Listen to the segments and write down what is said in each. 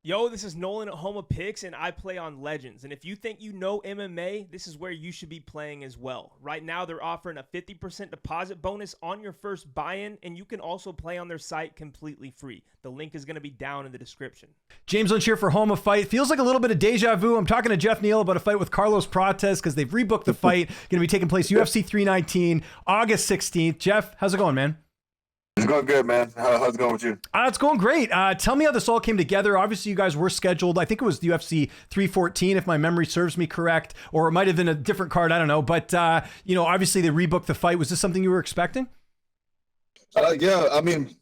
Yo, this is Nolan at Home of Picks, and I play on Legends. And if you think you know MMA, this is where you should be playing as well. Right now, they're offering a 50% deposit bonus on your first buy-in, and you can also play on their site completely free. The link is going to be down in the description. James Lynch here for Home of Fight. Feels like a little bit of deja vu. I'm talking to Geoff Neal about a fight with Carlos Prates because they've rebooked the fight. Going to be taking place UFC 319, August 16th. Jeff, how's it going, man? It's going good, man. How's it going with you? It's going great. Tell me how this all came together. Obviously, you guys were scheduled. I think it was the UFC 314, if my memory serves me correct, or it might have been a different card. I don't know. But, obviously they rebooked the fight. Was this something you were expecting? Yeah, I mean,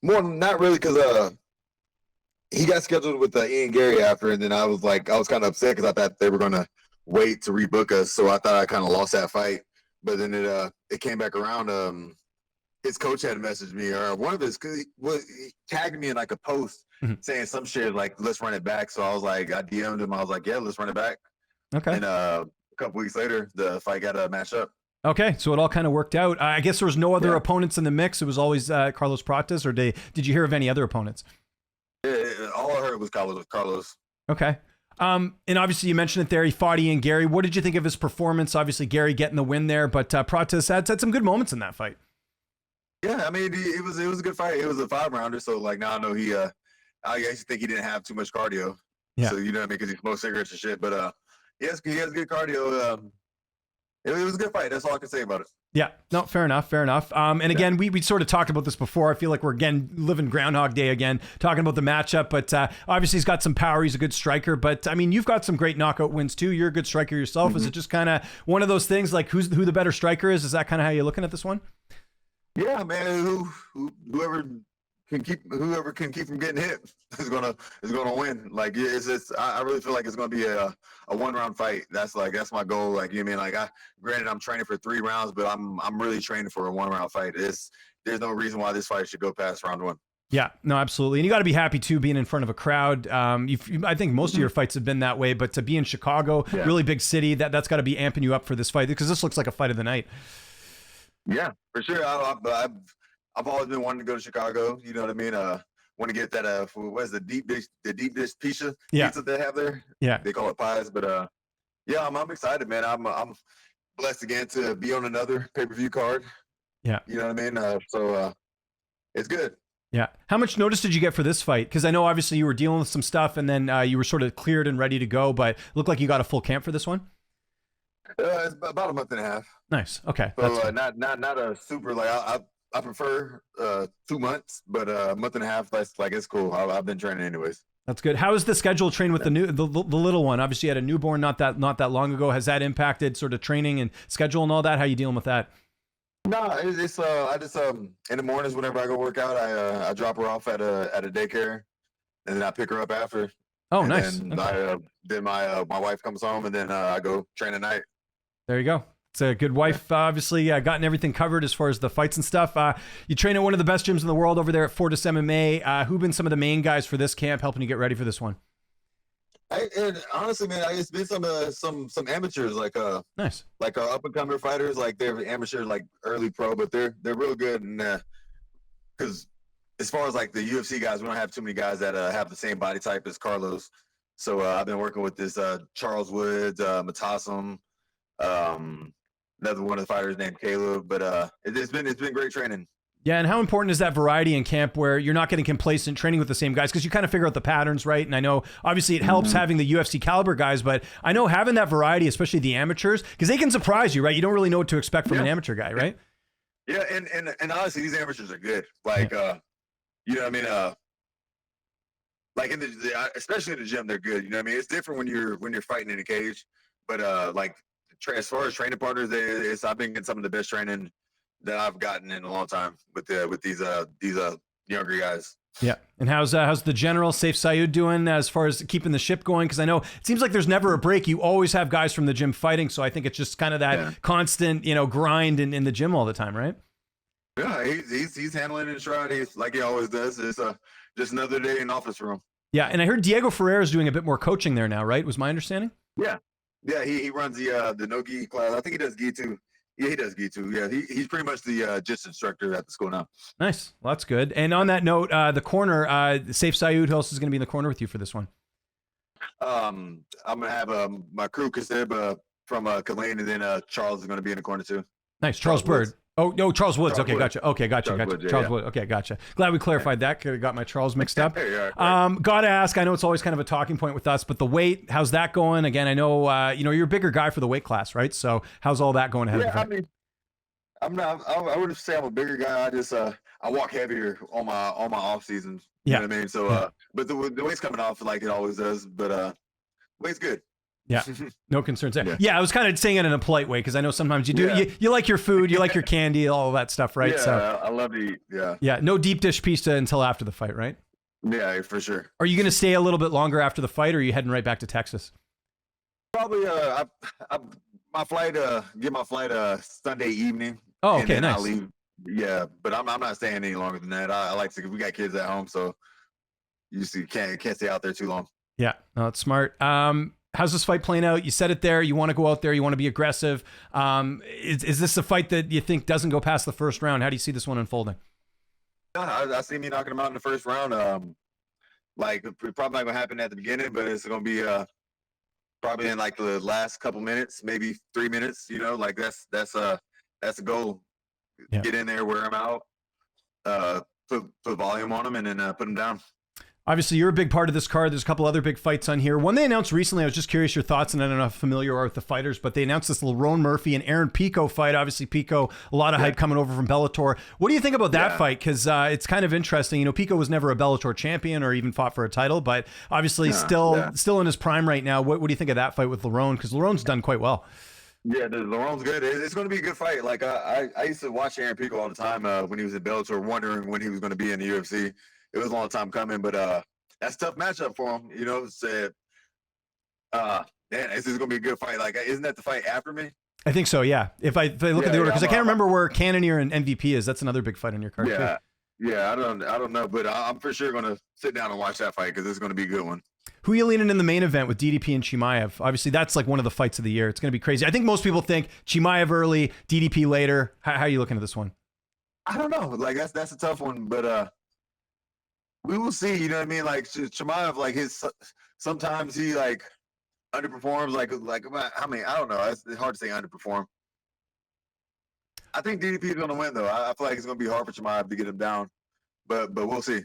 more not really because he got scheduled with Ian Garry after, and then I was kind of upset because I thought they were going to wait to rebook us. So I thought I kind of lost that fight. But then it came back around. His coach had messaged me, or one of his, cause he tagged me in like a post saying some shit like, let's run it back. So I was like, I DM'd him. I was like, yeah, let's run it back. Okay. And a couple weeks later, the fight got matched up. Okay. So it all kind of worked out. I guess there was no other opponents in the mix. It was always Carlos Prates, or did you hear of any other opponents? Yeah, all I heard was Carlos. Okay. And obviously you mentioned it there. He fought Ian Garry. What did you think of his performance? Obviously Garry getting the win there, but Prates had some good moments in that fight. Yeah, I mean, it was a good fight. It was a 5-rounder, so like now I know I used to think he didn't have too much cardio. Yeah. So you know what I mean, because he smoked cigarettes and shit. But he has good cardio. It was a good fight. That's all I can say about it. Yeah, no, fair enough. And again, we sort of talked about this before. I feel like we're again living Groundhog Day again, talking about the matchup. But obviously he's got some power. He's a good striker. But I mean, you've got some great knockout wins too. You're a good striker yourself. Mm-hmm. Is it just kind of one of those things like who the better striker is? Is that kind of how you're looking at this one? Yeah, man. Whoever can keep from getting hit is gonna win. Like I really feel like it's gonna be a 1-round fight. That's my goal. Like you mean like granted I'm training for 3 rounds, but I'm really training for a 1-round fight. There's no reason why this fight should go past round 1. Yeah, no, absolutely. And you got to be happy too being in front of a crowd. I think most of your fights have been that way, but to be in Chicago, really big city, that's got to be amping you up for this fight because this looks like a fight of the night. Yeah, for sure. I've always been wanting to go to Chicago. You know what I mean? Want to get that what is the deep dish pizza they have there? Yeah, they call it pies. But yeah, I'm excited, man. I'm blessed again to be on another pay-per-view card. Yeah, you know what I mean? So it's good. Yeah. How much notice did you get for this fight? Because I know obviously you were dealing with some stuff, and then you were sort of cleared and ready to go. But it looked like you got a full camp for this one. It's about a month and a half. Nice. Okay. So not a super like I prefer 2 months, but a month and a half. That's like it's cool. I've been training anyways. That's good. How is the schedule train with the little one? Obviously, you had a newborn not that long ago. Has that impacted sort of training and schedule and all that? How you dealing with that? No, it's I just in the mornings whenever I go work out, I drop her off at a daycare, and then I pick her up after. Oh, and nice. Then my wife comes home, and then I go train at night. There you go. It's a good wife, obviously, gotten everything covered as far as the fights and stuff. You train at one of the best gyms in the world over there at Fortis MMA. Who've been some of the main guys for this camp helping you get ready for this one? And honestly, man, it's been some amateurs like nice, like up and comer fighters, like they're amateurs, like early pro, but they're real good. And because as far as like the UFC guys, we don't have too many guys that have the same body type as Carlos. So I've been working with this Charles Woods, Matassim. Another one of the fighters named Caleb, but it's been great training. Yeah, and how important is that variety in camp where you're not getting complacent training with the same guys because you kind of figure out the patterns, right? And I know obviously it helps having the UFC caliber guys, but I know having that variety, especially the amateurs, because they can surprise you, right? You don't really know what to expect from an amateur guy, right? Yeah, and honestly, these amateurs are good. Like, you know what I mean? Like especially in the gym, they're good. You know what I mean? It's different when you're fighting in a cage, but like. As far as training partners, I've been getting some of the best training that I've gotten in a long time with these younger guys. Yeah. And how's the general Saif Saud doing as far as keeping the ship going? Because I know it seems like there's never a break. You always have guys from the gym fighting, so I think it's just kind of that constant, grind in the gym all the time, right? Yeah, he's handling it in stride. He's like he always does. It's just another day in office room. Yeah, and I heard Diego Ferreira is doing a bit more coaching there now, right? Was my understanding? Yeah. Yeah, he runs the no-gi class. I think he does gi too. Yeah, he does gi too. Yeah, he's pretty much the just instructor at the school now. Nice. Well, that's good. And on that note, the corner, Saif Sayoud, who else is going to be in the corner with you for this one? I'm gonna have my crew Kasib from Killeen, and then Charles is gonna be in the corner too. Nice. Charles Bird. Woods. Oh, no, Charles Woods. Charles Okay, Woods. gotcha. Okay, gotcha. Charles Gotcha. Woods, yeah, Charles yeah. Woods. Okay, gotcha. Glad we clarified that. Could have got my Charles mixed up. Yeah, right. Gotta ask, I know it's always kind of a talking point with us, but the weight, how's that going? Again, I know, you're a bigger guy for the weight class, right? So how's all that going ahead of the Yeah, I fight? mean, I'm not. I wouldn't say I'm a bigger guy. I just I walk heavier on my off seasons. You Yeah. know what I mean? So but the weight's coming off like it always does. But weight's good. Yeah. No concerns there. Yeah. Yeah, I was kind of saying it in a polite way because I know sometimes you do. Yeah. You like your food, you like your candy, all of that stuff, right? Yeah, So I love to eat. Yeah. yeah, no deep dish pizza until after the fight, right? Yeah, for sure. Are you going to stay a little bit longer after the fight, or are you heading right back to Texas? Probably my flight get my flight Sunday evening. Oh, and okay, then nice. I'll leave. Yeah, but I'm not staying any longer than that. I like to. We got kids at home, so you see can't stay out there too long. Yeah, no, that's smart. How's this fight playing out? You said it there. You want to go out there. You want to be aggressive. Is this a fight that you think doesn't go past the first round? How do you see this one unfolding? I see me knocking him out in the first round. Like it's probably not gonna happen at the beginning, but it's gonna be probably in like the last couple minutes, maybe 3 minutes. You know, like that's the goal. Yeah. Get in there, wear him out, put volume on him, and then put him down. Obviously, you're a big part of this card. There's a couple other big fights on here. One they announced recently, I was just curious your thoughts, and I don't know how familiar you are with the fighters, but they announced this Lerone Murphy and Aaron Pico fight. Obviously, Pico, a lot of hype coming over from Bellator. What do you think about that fight? Because it's kind of interesting. You know, Pico was never a Bellator champion or even fought for a title, but obviously still in his prime right now. What do you think of that fight with Lerone? Because Lerone's done quite well. Yeah, Lerone's good. It's going to be a good fight. Like I used to watch Aaron Pico all the time when he was in Bellator, wondering when he was going to be in the UFC. It was a long time coming, but that's a tough matchup for him. You know, said, man, this is going to be a good fight. Like, isn't that the fight after me? I think so. Yeah. If I look at the order, because I can't remember where Cannonier and MVP is. That's another big fight on your card. Yeah, too. yeah. I don't know, but I'm for sure going to sit down and watch that fight because it's going to be a good one. Who are you leaning in the main event with DDP and Chimaev? Obviously, that's like one of the fights of the year. It's going to be crazy. I think most people think Chimaev early, DDP later. How are you looking at this one? I don't know. Like that's a tough one, but we will see. You know what I mean? Like Chimaev, like sometimes he like underperforms. Like I mean, I don't know. It's hard to say underperform. I think DDP is going to win though. I feel like it's going to be hard for Chimaev to get him down, but we'll see.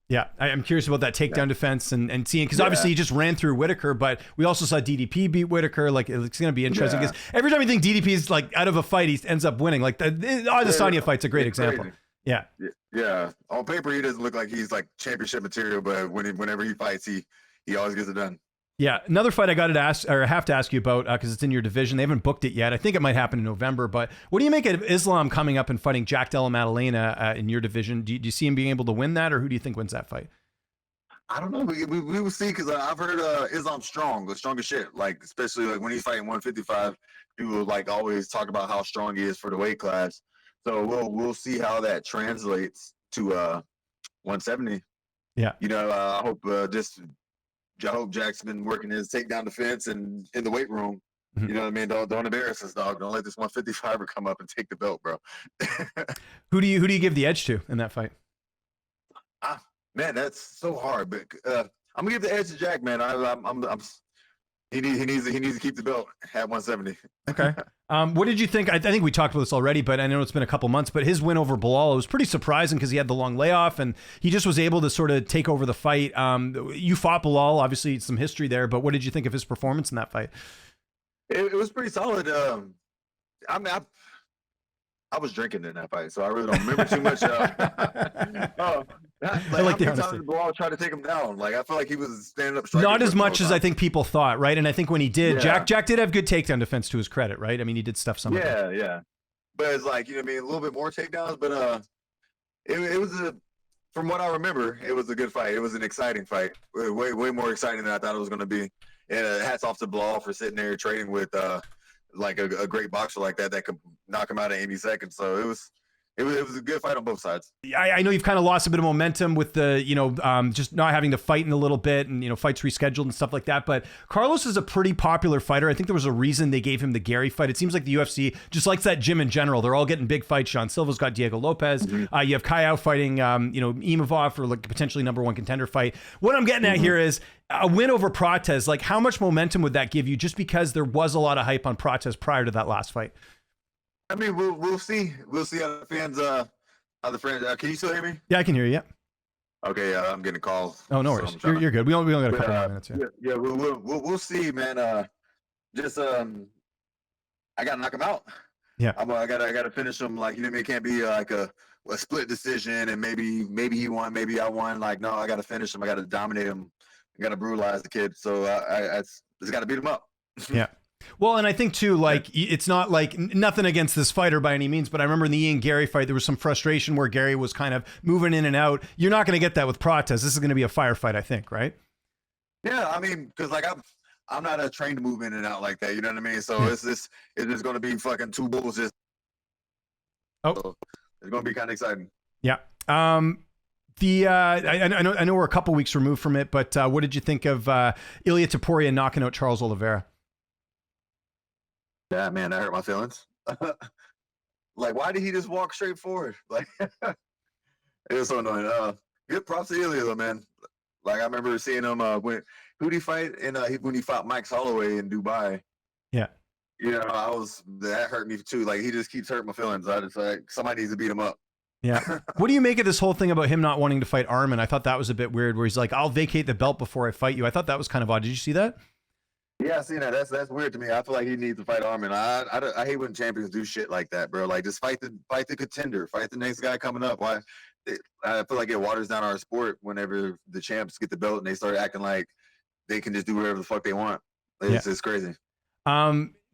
Yeah, I'm curious about that takedown defense and seeing, because obviously he just ran through Whitaker, but we also saw DDP beat Whitaker. Like, it's going to be interesting because every time you think DDP is like out of a fight, he ends up winning. Like the Adesanya fight's a great example. Crazy. Yeah. Yeah. On paper, he doesn't look like he's like championship material, but whenever he fights, he always gets it done. Yeah, another fight I got to ask, or I have to ask you about, because it's in your division. They haven't booked it yet. I think it might happen in November. But what do you make of Islam coming up and fighting Jack Della Maddalena in your division? Do you see him being able to win that, or who do you think wins that fight? I don't know. We will see, because I've heard Islam's strong as shit. Like, especially like when he's fighting 155, people like always talk about how strong he is for the weight class. So we'll see how that translates to 170. Yeah. You know, I hope Jack's been working his takedown defense and in the weight room. Mm-hmm. You know what I mean? Don't embarrass us, dog. Don't let this 155er come up and take the belt, bro. Who do you give the edge to in that fight? Man, that's so hard. But I'm gonna give the edge to Jack, man. He needs to keep the belt at 170. Okay. What did you think? I think we talked about this already, but I know it's been a couple months. But his win over Belal, it was pretty surprising because he had the long layoff and he just was able to sort of take over the fight. You fought Belal, obviously some history there, but what did you think of his performance in that fight? It was pretty solid. I mean, I was drinking in that fight, so I really don't remember too much. I like the honesty. Belal tried to take him down. Like, I feel like he was standing up. Not as much as I think people thought, right? And I think when he did, Jack did have good takedown defense to his credit, right? I mean, he did stuff some. Yeah. But it's like, you know what I mean, a little bit more takedowns. But it was from what I remember, it was a good fight. It was an exciting fight, way more exciting than I thought it was going to be. And hats off to Belal for sitting there trading with like a great boxer like that could knock him out at any second. So it was it was a good fight on both sides. I know you've kind of lost a bit of momentum with the, just not having to fight in a little bit and, fights rescheduled and stuff like that. But Carlos is a pretty popular fighter. I think there was a reason they gave him the Garry fight. It seems like the UFC just likes that gym in general. They're all getting big fights. Sean Silva's got Diego Lopez. Mm-hmm. You have Kayao fighting, Imavov for like potentially #1 contender fight. What I'm getting at here is a win over Prates. Like, how much momentum would that give you just because there was a lot of hype on Prates prior to that last fight? I mean, we'll see. We'll see how the fans, can you still hear me? Yeah, I can hear you. Yeah. Okay. I'm getting a call. Oh, no worries. You're good. We only got a couple more minutes. Yeah. We'll see, man. I gotta knock him out. Yeah. I gotta finish him. Like, it can't be like a split decision and maybe he won, maybe I won. Like, no, I gotta finish him. I gotta dominate him. I gotta brutalize the kid. So I just gotta beat him up. Yeah. Well, and I think too, like, it's not like nothing against this fighter by any means, but I remember in the Ian Garry fight, there was some frustration where Garry was kind of moving in and out. You're not going to get that with Prates. This is going to be a firefight, I think, right? Yeah, I mean, because like I'm not trained to move in and out like that. You know what I mean? So it's just going to be fucking two bulls. So it's going to be kind of exciting. Yeah. I know we're a couple weeks removed from it, but what did you think of Ilia Topuria knocking out Charles Oliveira? Yeah, man, that hurt my feelings. Like, why did he just walk straight forward? Like, it was so annoying. Good props to Ilya, though, man. Like, I remember seeing him who'd he fight? When he fought Mike Holloway in Dubai. Yeah. That hurt me too. Like, he just keeps hurting my feelings. I just like, somebody needs to beat him up. Yeah. What do you make of this whole thing about him not wanting to fight Arman? I thought that was a bit weird, where he's like, I'll vacate the belt before I fight you. I thought that was kind of odd. Did you see that? Yeah, I seen that. That's weird to me. I feel like he needs to fight Arman. I hate when champions do shit like that, bro. Like, just fight the contender, fight the next guy coming up. I feel like it waters down our sport whenever the champs get the belt and they start acting like they can just do whatever the fuck they want. It's crazy.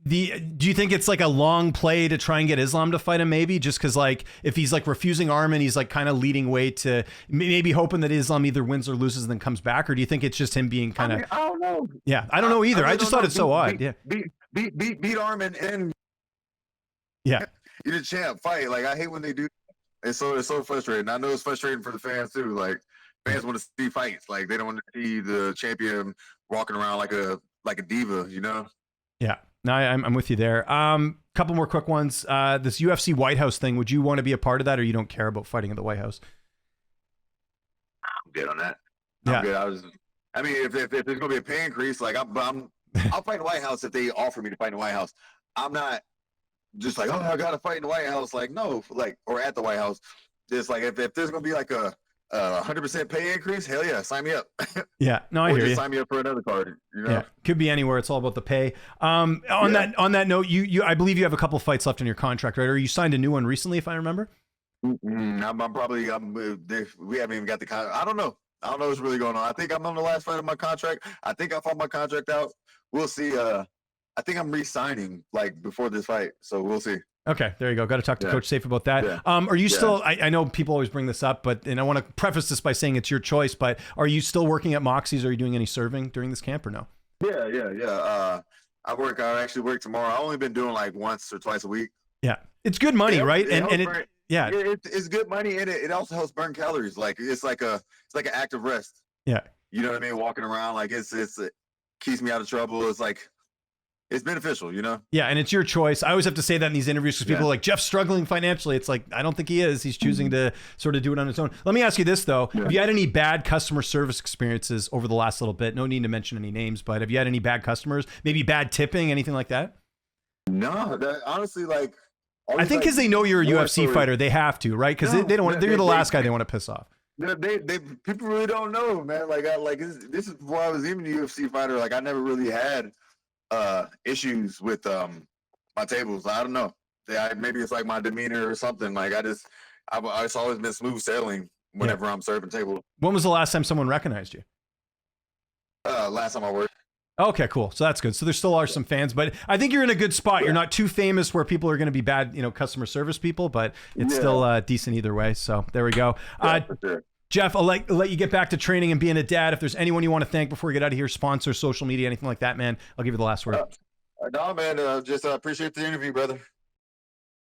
Do you think it's like a long play to try and get Islam to fight him? Maybe just because, like, if he's like refusing Arman, he's like kind of leading way to maybe hoping that Islam either wins or loses and then comes back. Or do you think it's just him being kind of? I don't know. Yeah, I don't know either. I just thought it's so odd. Yeah. Beat Arman and yeah, you're the champ. Fight. Like, I hate when they do. It's so frustrating. I know it's frustrating for the fans too. Like, fans want to see fights. Like, they don't want to see the champion walking around like a diva. Yeah. No, I'm with you there. Couple more quick ones. This UFC White House thing, would you want to be a part of that, or you don't care about fighting at the White House? I'm good on that. Yeah. I'm good. If there's gonna be a pay increase, like I'll fight in the White House if they offer me to fight in the White House. I'm not just like, oh, I gotta fight in the White House. Like, no, like, or at the White House. Just like if there's gonna be like a 100% pay increase, hell yeah, sign me up. Yeah, no, I hear you. Sign me up for another card. Yeah, could be anywhere. It's all about the pay. On that note, you I believe you have a couple fights left in your contract, right? Or you signed a new one recently, if I remember. We haven't even got the contract. I don't know what's really going on. I think I'm on the last fight of my contract. I think I fought my contract out. We'll see. I think I'm re-signing like before this fight, so we'll see. Okay, there you go. Got to talk to Coach Safe about that. Yeah. Are you still, I know people always bring this up, and I want to preface this by saying it's your choice, but are you still working at Moxie's? Are you doing any serving during this camp or no? Yeah. I actually work tomorrow. I've only been doing like once or twice a week. Yeah. It's good money, right? It's good money, and it also helps burn calories. Like, it's like an active rest. Yeah. You know what I mean? Walking around, like, it keeps me out of trouble. It's like, it's beneficial, Yeah, and it's your choice. I always have to say that in these interviews because people are like, Jeff's struggling financially. It's like, I don't think he is. He's choosing to sort of do it on his own. Let me ask you this, though. Yeah. Have you had any bad customer service experiences over the last little bit? No need to mention any names, but have you had any bad customers? Maybe bad tipping, anything like that? No, honestly, like... I think because they know you're a UFC fighter, they have to, right? Because they don't want. They're the last guy they want to piss off. People really don't know, man. This is before I was even a UFC fighter. Like, I never really had issues with my tables. I don't know. Maybe it's like my demeanor or something. Like, it's always been smooth sailing whenever I'm serving tables. When was the last time someone recognized you? Last time I worked. Okay, cool. So that's good. So there still are some fans, but I think you're in a good spot. You're not too famous where people are going to be bad, customer service people, but it's still decent either way. So there we go. For sure. Jeff, I'll let you get back to training and being a dad. If there's anyone you want to thank before we get out of here, sponsors, social media, anything like that, man, I'll give you the last word. No, man, just appreciate the interview, brother.